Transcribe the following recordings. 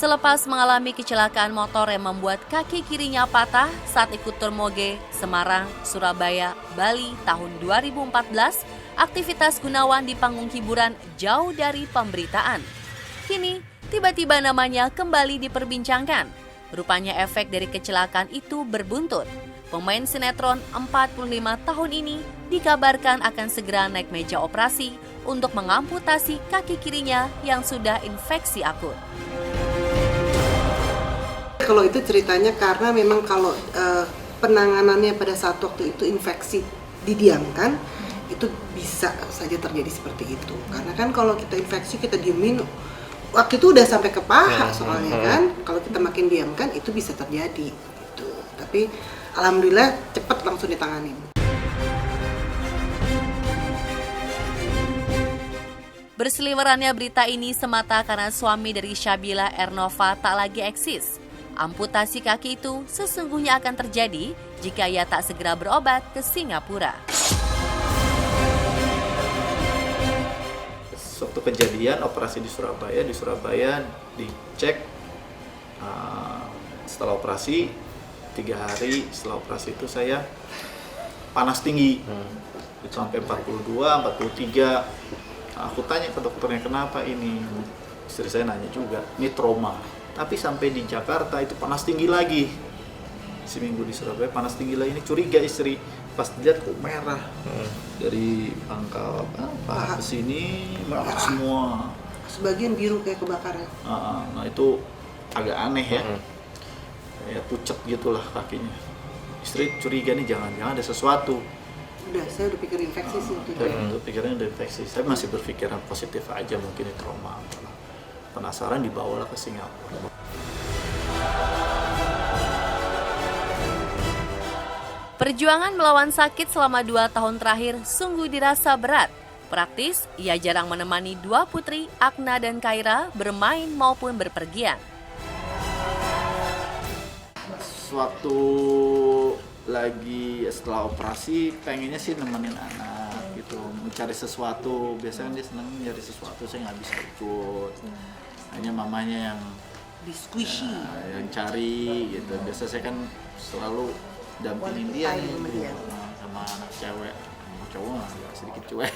Selepas mengalami kecelakaan motor yang membuat kaki kirinya patah saat ikut tur Moge, Semarang, Surabaya, Bali tahun 2014, aktivitas Gunawan di panggung hiburan jauh dari pemberitaan. Kini, tiba-tiba namanya kembali diperbincangkan. Rupanya efek dari kecelakaan itu berbuntut. Pemain sinetron 45 tahun ini dikabarkan akan segera naik meja operasi untuk mengamputasi kaki kirinya yang sudah infeksi akut. Kalau itu ceritanya karena memang kalau penanganannya pada saat waktu itu infeksi didiamkan, itu bisa saja terjadi seperti itu. Karena kan kalau kita infeksi kita diemin, waktu itu udah sampai ke paha soalnya kan. Kalau kita makin diamkan itu bisa terjadi. Gitu. Tapi alhamdulillah cepat langsung ditangani. Berseliwerannya berita ini semata karena suami dari Syabila Ernova tak lagi eksis. Amputasi kaki itu sesungguhnya akan terjadi jika ia tak segera berobat ke Singapura. Suatu kejadian operasi di Surabaya dicek setelah operasi 3 hari setelah operasi itu saya panas tinggi sampai 42, 43. Aku tanya ke dokternya kenapa ini, istri saya nanya juga, ini trauma. Tapi sampai di Jakarta itu panas tinggi lagi. Seminggu di Surabaya panas tinggi lagi, ini curiga istri. Pas dilihat kok merah. Dari pangkal paha ke sini merah semua. Sebagian biru kayak kebakaran. Nah itu agak aneh ya. Kayak pucet gitulah kakinya. Istri curiga nih jangan-jangan ada sesuatu. Saya udah pikir infeksi sih itu. Pikirannya udah infeksi. Saya masih berpikiran positif aja, mungkin ini trauma. Penasaran dibawalah ke Singapura. Perjuangan melawan sakit selama 2 tahun terakhir sungguh dirasa berat. Praktis, ia jarang menemani 2 putri, Akna dan Kaira, bermain maupun berpergian. Sewaktu lagi setelah operasi, pengennya sih nemenin anak gitu, mencari sesuatu. Biasanya dia senang mencari sesuatu, saya nggak bisa ikut. Hanya mamanya yang Squishy. yang cari gitu. Biasa saya kan selalu dampingin dia nih sama anak cewek, sama cowok agak sedikit cuek.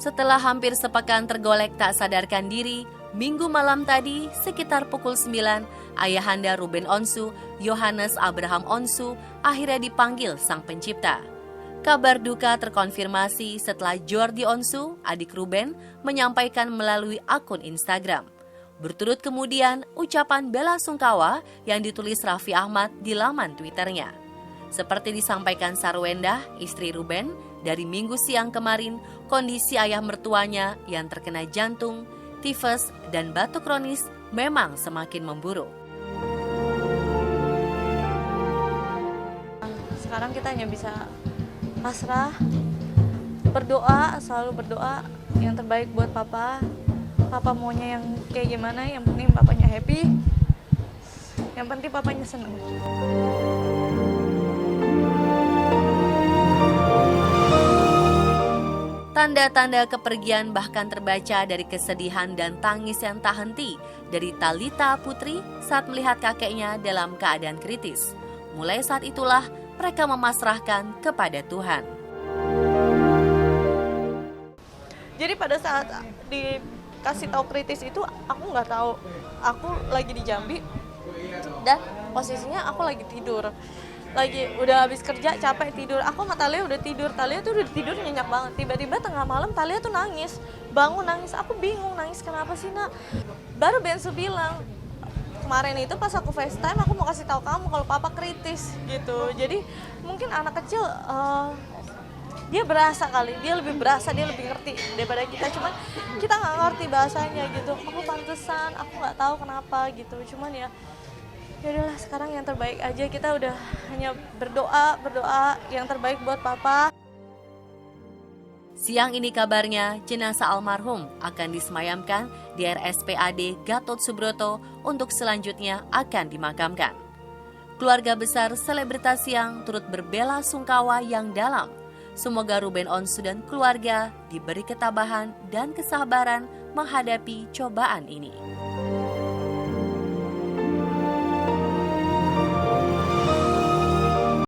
Setelah hampir sepekan tergolek tak sadarkan diri, Minggu malam tadi sekitar pukul 9, ayahanda Ruben Onsu, Yohanes Abraham Onsu, akhirnya dipanggil Sang Pencipta. Kabar duka terkonfirmasi setelah Jordi Onsu, adik Ruben, menyampaikan melalui akun Instagram. Berturut kemudian ucapan bela sungkawa yang ditulis Raffi Ahmad di laman Twitternya. Seperti disampaikan Sarwenda, istri Ruben, dari Minggu siang kemarin, kondisi ayah mertuanya yang terkena jantung, tifus, dan batuk kronis memang semakin memburuk. Sekarang kita hanya bisa pasrah, berdoa, selalu berdoa yang terbaik buat papa. Papa maunya yang kayak gimana, yang penting papanya happy, yang penting papanya senang. Tanda-tanda kepergian bahkan terbaca dari kesedihan dan tangis yang tak henti dari Talita Putri saat melihat kakeknya dalam keadaan kritis. Mulai saat itulah mereka memasrahkan kepada Tuhan. Jadi pada saat dikasih tahu kritis itu aku nggak tahu, aku lagi di Jambi dan posisinya aku lagi tidur. Lagi udah habis kerja capek tidur, aku sama Talia udah tidur, Talia tuh udah tidur nyenyak banget. Tiba-tiba tengah malam Talia tuh nangis, bangun nangis, aku bingung nangis kenapa sih nak. Baru Bensu bilang, kemarin itu pas aku FaceTime aku mau kasih tahu kamu kalau papa kritis gitu. Jadi mungkin anak kecil dia berasa kali, dia lebih berasa, dia lebih ngerti daripada kita. Cuman kita nggak ngerti bahasanya gitu. Aku pantesan, aku nggak tahu kenapa gitu. Cuman ya udahlah, sekarang yang terbaik aja, kita udah hanya berdoa yang terbaik buat papa. Siang ini kabarnya jenazah almarhum akan disemayamkan di RSPAD Gatot Subroto untuk selanjutnya akan dimakamkan. keluarga besar selebritas yang turut berbela sungkawa yang dalam. Semoga Ruben Onsu dan keluarga diberi ketabahan dan kesabaran menghadapi cobaan ini.